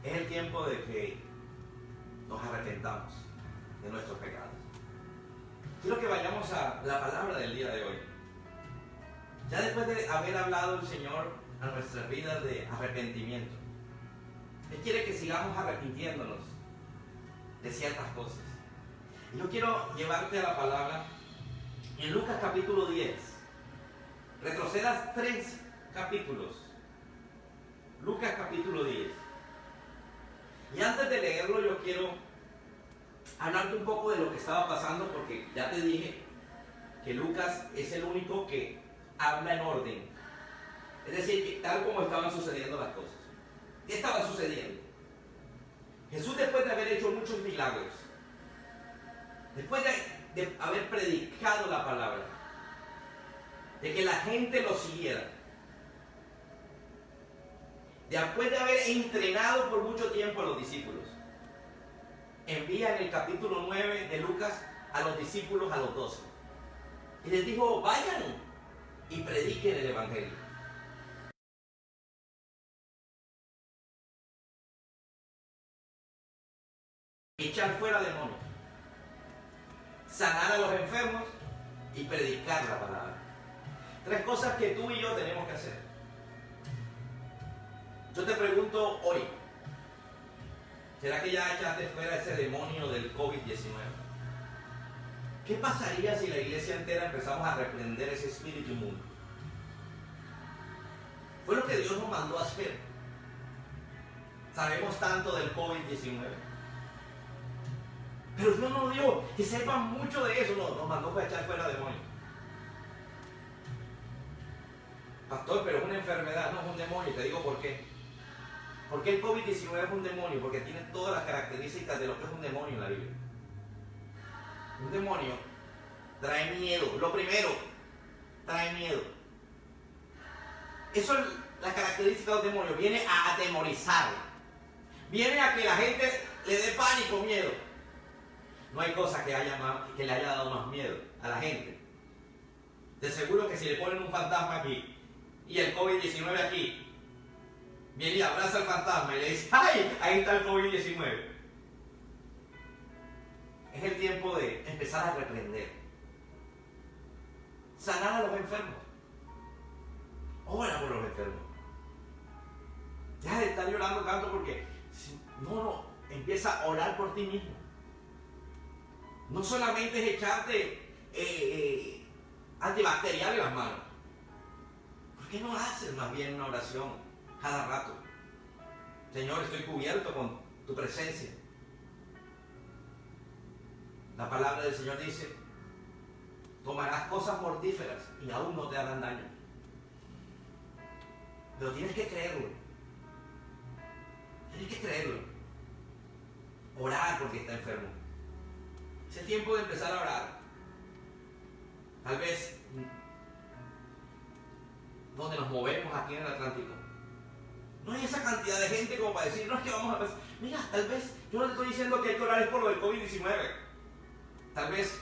Es el tiempo de que nos arrepentamos de nuestros pecados. Quiero que vayamos a la palabra del día de hoy. Ya después de haber hablado el Señor a nuestras vidas de arrepentimiento, Él quiere que sigamos arrepintiéndonos de ciertas cosas. Y yo quiero llevarte a la palabra en Lucas capítulo 10. Retrocedas 3 capítulos. Lucas capítulo 10. Y antes de leerlo yo quiero hablarte un poco de lo que estaba pasando, porque ya te dije que Lucas es el único que habla en orden. Es decir, que tal como estaban sucediendo las cosas. ¿Qué estaba sucediendo? Jesús, después de haber hecho muchos milagros, después de haber predicado la palabra, de que la gente lo siguiera, después de haber entrenado por mucho tiempo a los discípulos, envía en el capítulo 9 de Lucas a los discípulos, a los 12, y les dijo: vayan y prediquen el evangelio. Echar fuera demonios, sanar a los enfermos y predicar la palabra. 3 cosas que tú y yo tenemos que hacer. Yo te pregunto hoy, ¿será que ya echaste fuera ese demonio del COVID-19? ¿Qué pasaría si la iglesia entera empezamos a reprender ese espíritu inmundo? Fue lo que Dios nos mandó a hacer. Sabemos tanto del COVID-19, pero Dios nos dio que sepan mucho de eso. Nos mandó para echar fuera demonios. Pastor, pero es una enfermedad, no es un demonio. Y te digo por qué. ¿Por qué el COVID-19 es un demonio? Porque tiene todas las características de lo que es un demonio en la Biblia. Un demonio trae miedo. Lo primero, trae miedo. Eso es la característica del demonio. Viene a atemorizar. Viene a que la gente le dé pánico, miedo. No hay cosa que le haya dado más miedo a la gente. De seguro que si le ponen un fantasma aquí y el COVID-19 aquí, viene y abraza al fantasma y le dice: ¡ay! Ahí está el COVID-19. Es el tiempo de empezar a reprender. Sanar a los enfermos. Ora por los enfermos. Deja de estar llorando tanto porque empieza a orar por ti mismo. No solamente es echarte antibacterial en las manos. ¿Por qué no haces más bien una oración cada rato? Señor, estoy cubierto con tu presencia. La palabra del Señor dice: tomarás cosas mortíferas y aún no te harán daño. Pero tienes que creerlo. Tienes que creerlo. Orar porque está enfermo. Es el tiempo de empezar a orar. Tal vez donde nos movemos aquí en el Atlántico, no hay esa cantidad de gente como para decir: no, es que vamos a pensar. Mira, tal vez yo no te estoy diciendo que hay que orar es por lo del COVID-19. Tal vez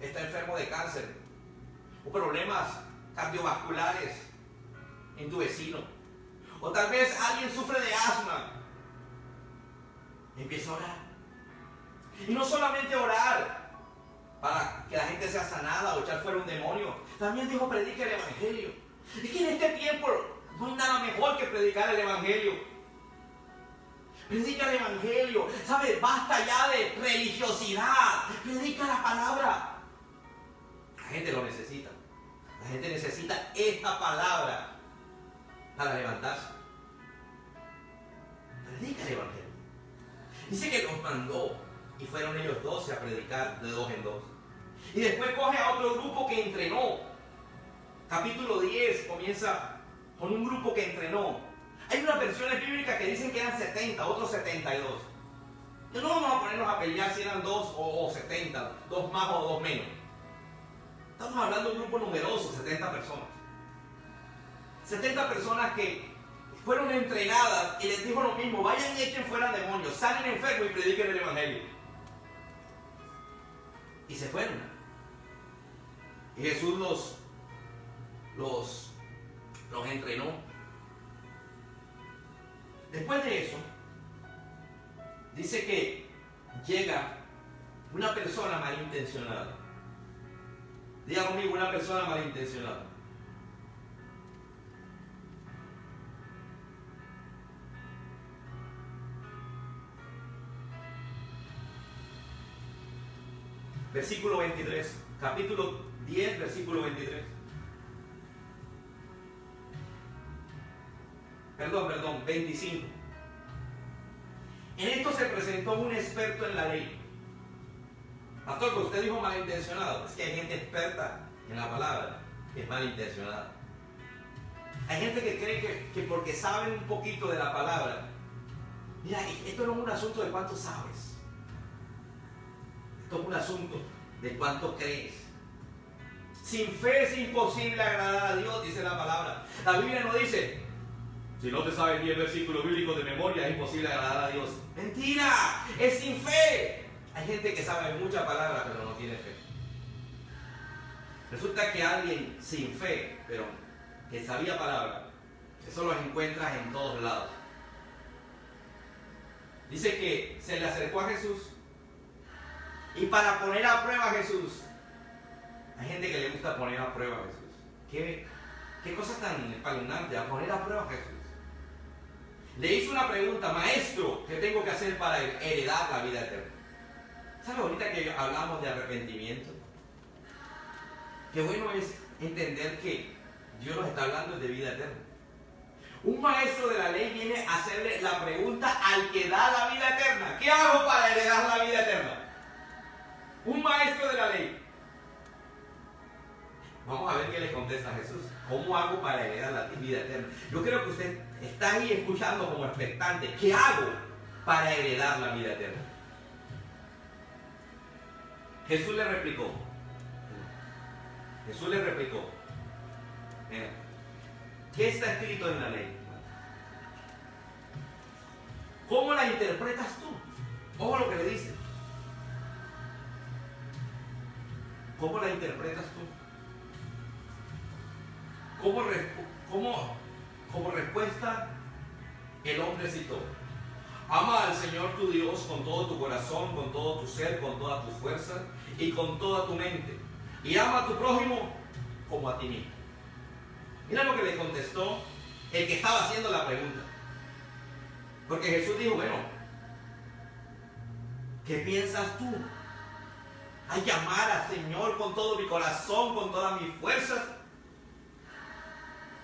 está enfermo de cáncer o problemas cardiovasculares en tu vecino, o tal vez alguien sufre de asma. Empieza a orar. Y no solamente orar para que la gente sea sanada o echar fuera un demonio. También dijo: predica el evangelio. Es que en este tiempo no hay nada mejor que predicar el evangelio. Predica el evangelio. ¿Sabes? Basta ya de religiosidad. Predica la palabra. La gente lo necesita. La gente necesita esta palabra para levantarse. Predica el evangelio. Dice que los mandó y fueron ellos 12 a predicar de 2 en 2. Y después coge a otro grupo que entrenó. Capítulo 10 comienza con un grupo que entrenó. Hay unas versiones bíblicas que dicen que eran 70, otros 72. No vamos a ponernos a pelear si eran 2 o 70, 2 más o 2 menos. Estamos hablando de un grupo numeroso, 70 personas. 70 personas que fueron entrenadas y les dijo lo mismo: vayan y echen fuera demonios, salen enfermos y prediquen el evangelio. Y se fueron. Y Jesús los entrenó. Después de eso, dice que llega una persona malintencionada. Diga conmigo, una persona malintencionada. Versículo 23, capítulo 10, versículo 23. Perdón, 25. En esto se presentó un experto en la ley. Pastor, que usted dijo malintencionado. Es que hay gente experta en la palabra que es malintencionada. Hay gente que cree que porque saben un poquito de la palabra. Mira, esto no es un asunto de cuánto sabes. Esto es un asunto de cuánto crees. Sin fe es imposible agradar a Dios, dice la palabra. La Biblia no dice, si no te sabes 10 versículos bíblicos de memoria, es imposible agradar a Dios. ¡Mentira! Es sin fe. Hay gente que sabe muchas palabras, pero no tiene fe. Resulta que alguien sin fe, pero que sabía palabras, eso los encuentras en todos lados. Dice que se le acercó a Jesús y para poner a prueba a Jesús, hay gente que le gusta poner a prueba a Jesús. ¿Qué cosa tan espeluznante, a poner a prueba a Jesús? Le hizo una pregunta, maestro, ¿qué tengo que hacer para heredar la vida eterna? ¿Sabe ahorita que hablamos de arrepentimiento? Qué bueno es entender que Dios nos está hablando de vida eterna. Un maestro de la ley viene a hacerle la pregunta al que da la vida eterna. ¿Qué hago para heredar la vida eterna? Un maestro de la ley. Vamos a ver qué le contesta Jesús. ¿Cómo hago para heredar la vida eterna? Yo creo que usted está ahí escuchando como expectante. ¿Qué hago para heredar la vida eterna? Jesús le replicó. Mira, ¿qué está escrito en la ley? ¿Cómo la interpretas tú? Ojo lo que le dice. ¿Cómo la interpretas tú? Como respuesta, el hombre citó: ama al Señor tu Dios con todo tu corazón, con todo tu ser, con todas tus fuerzas y con toda tu mente. Y ama a tu prójimo como a ti mismo. Mira lo que le contestó el que estaba haciendo la pregunta. Porque Jesús dijo, bueno, ¿qué piensas tú? Hay que amar al Señor con todo mi corazón, con todas mis fuerzas,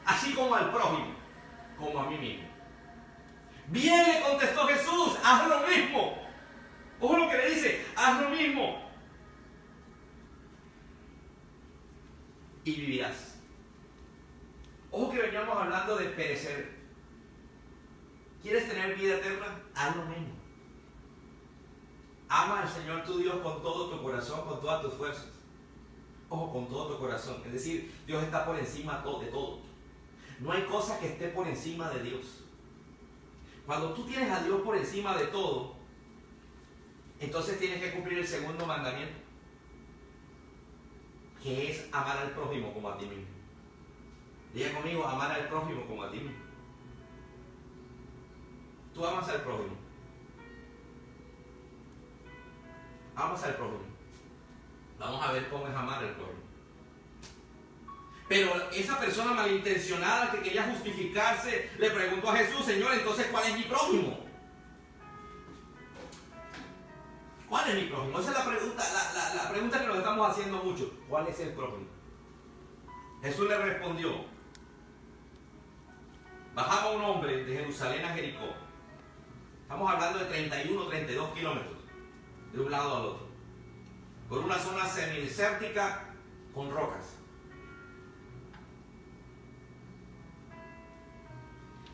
así como al prójimo, como a mí mismo. Bien, le contestó Jesús, haz lo mismo. Ojo lo que le dice, haz lo mismo. Y vivirás. Ojo que veníamos hablando de perecer. ¿Quieres tener vida eterna? Haz lo mismo. Ama al Señor tu Dios con todo tu corazón, con todas tus fuerzas. Ojo, con todo tu corazón. Es decir, Dios está por encima de todo. No hay cosa que esté por encima de Dios. Cuando tú tienes a Dios por encima de todo, entonces tienes que cumplir el segundo mandamiento, que es amar al prójimo como a ti mismo. Diga conmigo, amar al prójimo como a ti mismo. Tú amas al prójimo. Amas al prójimo. Vamos a ver cómo es amar al prójimo. Pero esa persona malintencionada que quería justificarse le preguntó a Jesús: Señor, entonces ¿cuál es mi prójimo? ¿Cuál es mi prójimo? Esa es la pregunta, la pregunta que nos estamos haciendo mucho. ¿Cuál es el prójimo? Jesús le respondió: bajaba un hombre de Jerusalén a Jericó. Estamos hablando de 31 o 32 kilómetros de un lado al otro, por una zona semidesértica con rocas.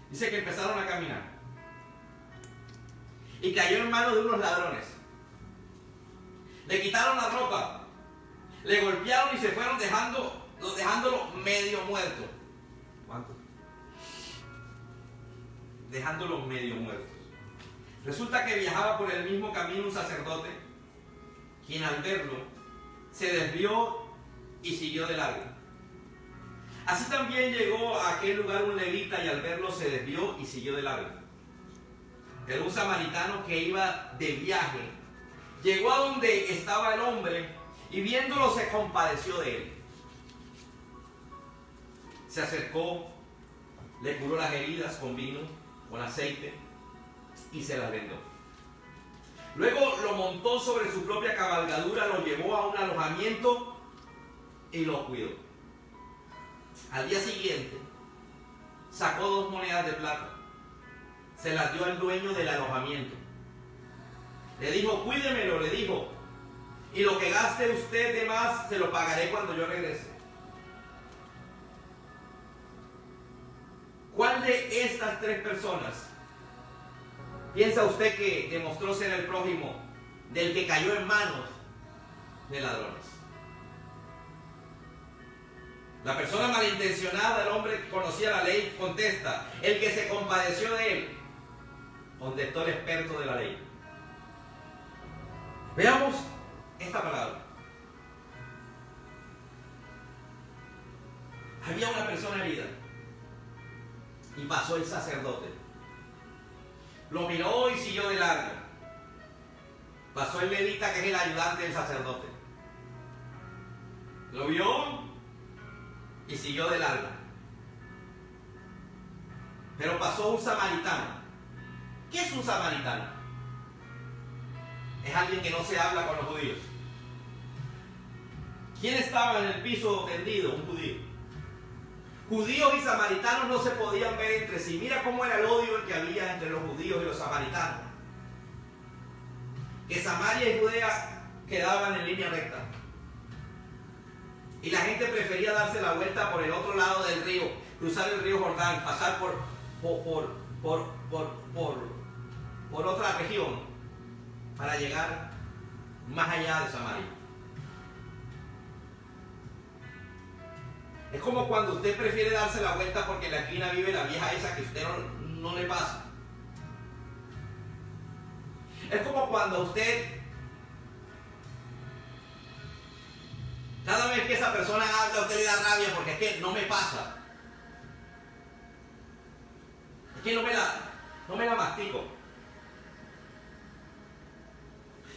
Dice que empezaron a caminar y cayó en manos de unos ladrones. Le quitaron la ropa, le golpearon y se fueron dejándolo medio muerto. ¿Cuánto? Dejándolo medio muerto. Resulta que viajaba por el mismo camino un sacerdote, quien al verlo se desvió y siguió de largo. Así también llegó a aquel lugar un levita y al verlo se desvió y siguió de largo. era un samaritano que iba de viaje. Llegó a donde estaba el hombre y viéndolo se compadeció de él. Se acercó, le curó las heridas con vino, con aceite y se las vendó. Luego lo montó sobre su propia cabalgadura, lo llevó a un alojamiento y lo cuidó. Al día siguiente sacó 2 monedas de plata, se las dio al dueño del alojamiento. Le dijo: cuídemelo, le dijo, y lo que gaste usted de más se lo pagaré cuando yo regrese. ¿Cuál de estas 3 personas piensa usted que demostró ser el prójimo del que cayó en manos de ladrones? La persona malintencionada, el hombre que conocía la ley, contesta: el que se compadeció de él. Contestó el experto de la ley. Veamos esta palabra. Había una persona herida y pasó el sacerdote. Lo miró y siguió de largo. Pasó el levita, que es el ayudante del sacerdote. Lo vio y siguió de largo. Pero pasó un samaritano. ¿Qué es un samaritano? Es alguien que no se habla con los judíos. ¿Quién estaba en el piso tendido? Un judío. Judíos y samaritanos no se podían ver entre sí. Mira cómo era el odio que había entre los judíos y los samaritanos. Que Samaria y Judea quedaban en línea recta. Y la gente prefería darse la vuelta por el otro lado del río, cruzar el río Jordán, pasar por otra región para llegar más allá de Samaria. Es como cuando usted prefiere darse la vuelta porque en la esquina vive la vieja esa que usted no le pasa. Es como cuando usted, cada vez que esa persona habla, usted le da rabia porque es que no me pasa. Es que no me la mastico.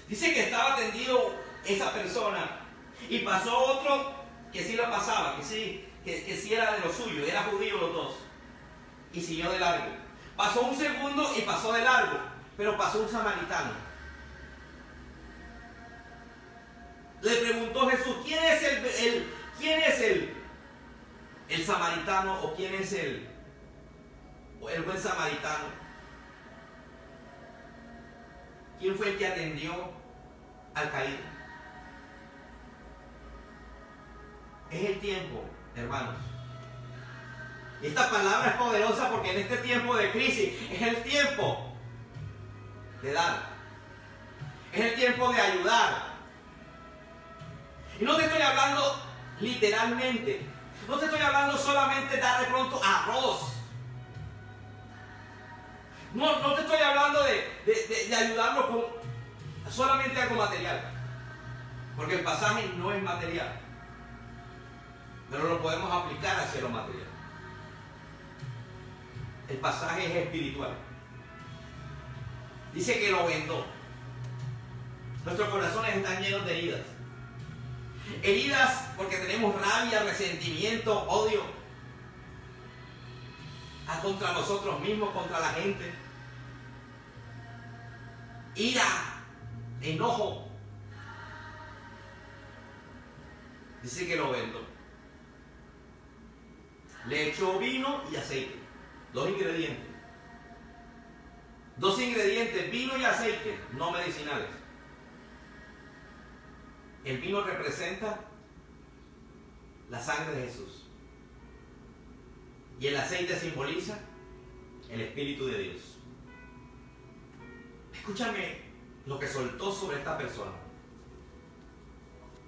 Dice que estaba tendido esa persona y pasó otro que sí la pasaba, que sí era de lo suyo, era judío los dos, y siguió de largo. Pasó un segundo y pasó de largo, pero pasó un samaritano. Le preguntó Jesús: ¿quién es el samaritano, o quién es el buen samaritano? ¿Quién fue el que atendió al caído? Es el tiempo, hermanos. Y esta palabra es poderosa porque en este tiempo de crisis es el tiempo de dar. Es el tiempo de ayudar. Y no te estoy hablando literalmente. No te estoy hablando solamente de dar de pronto arroz. No te estoy hablando de ayudarlo con solamente algo material. Porque el pasaje no es material. Pero lo podemos aplicar hacia lo material. El pasaje es espiritual. Dice que lo vendó. Nuestros corazones están llenos de heridas. Heridas porque tenemos rabia, resentimiento, odio contra nosotros mismos, contra la gente. Ira, enojo. Dice que lo vendó. Le echó vino y aceite. 2 ingredientes. 2 ingredientes, vino y aceite, no medicinales. El vino representa la sangre de Jesús. Y el aceite simboliza el Espíritu de Dios. Escúchame lo que soltó sobre esta persona.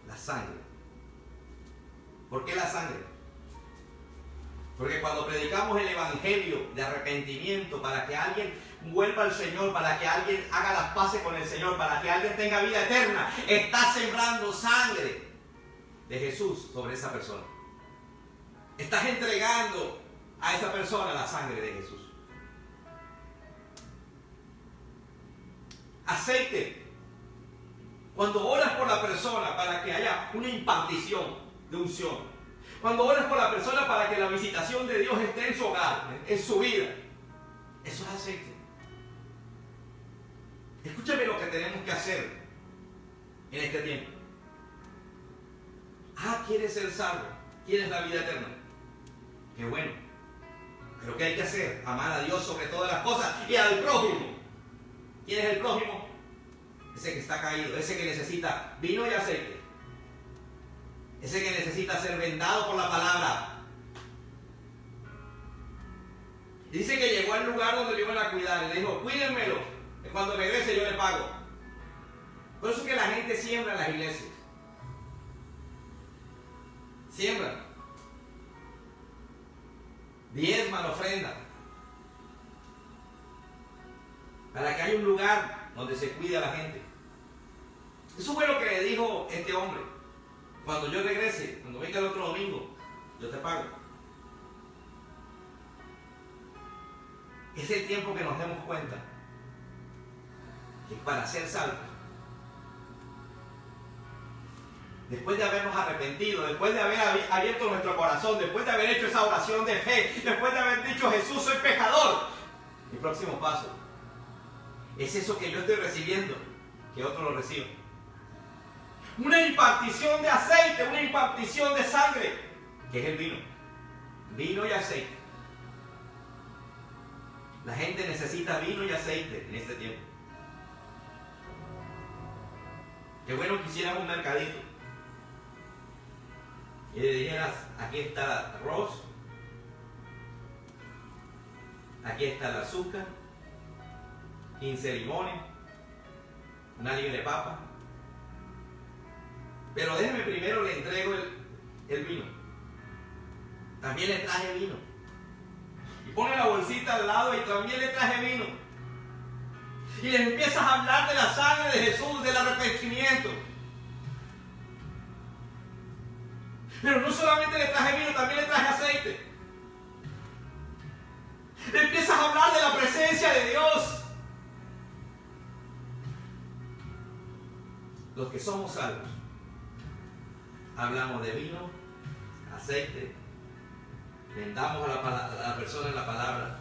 La sangre. ¿Por qué la sangre? Porque cuando predicamos el evangelio de arrepentimiento para que alguien vuelva al Señor, para que alguien haga las paces con el Señor, para que alguien tenga vida eterna, está sembrando sangre de Jesús sobre esa persona. Estás entregando a esa persona la sangre de Jesús. aceite. Cuando oras por la persona para que haya una impartición de unción. Cuando oras por la persona para que la visitación de Dios esté en su hogar, en su vida. Eso es aceite. Escúchame lo que tenemos que hacer en este tiempo. ¿Quieres ser salvo? ¿Quieres la vida eterna? Qué bueno. Pero ¿qué hay que hacer? Amar a Dios sobre todas las cosas y al prójimo. ¿Quién es el prójimo? Ese que está caído, ese que necesita vino y aceite. Ese que necesita ser vendado por la palabra. Dice que llegó al lugar donde lo iban a cuidar y le dijo, cuídenmelo, que cuando regrese yo le pago. Por eso es que la gente siembra en las iglesias. Siembra. Diezman, ofrenda. Para que haya un lugar donde se cuide a la gente. Eso fue lo que le dijo este hombre. Cuando yo regrese, cuando venga el otro domingo, yo te pago. Es el tiempo que nos demos cuenta que para ser salvos, después de habernos arrepentido, después de haber abierto nuestro corazón, después de haber hecho esa oración de fe, después de haber dicho, Jesús, soy pecador, mi próximo paso es eso que yo estoy recibiendo, que otro lo reciba. Una impartición de aceite, una impartición de sangre, que es el vino. Vino y aceite. La gente necesita vino y aceite en este tiempo. Qué bueno que hicieras un mercadito y le dijeras, aquí está el arroz, aquí está el azúcar, 15 limones, una libra de papa. Pero déjeme primero, le entrego el vino. También le traje vino. Y pone la bolsita al lado y también le traje vino. Y les empiezas a hablar de la sangre de Jesús, del arrepentimiento. Pero no solamente le traje vino, también le traje aceite. Le empiezas a hablar de la presencia de Dios. Los que somos salvos, hablamos de vino, aceite, vendamos a la persona en la palabra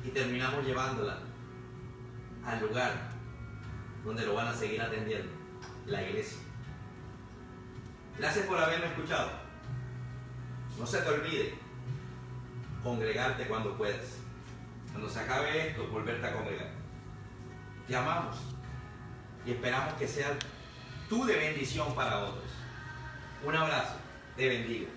y terminamos llevándola al lugar donde lo van a seguir atendiendo, la iglesia. Gracias por haberme escuchado. No se te olvide congregarte cuando puedas. Cuando se acabe esto, volverte a congregar. Te amamos y esperamos que sea tú de bendición para otros. Un abrazo, te bendigo.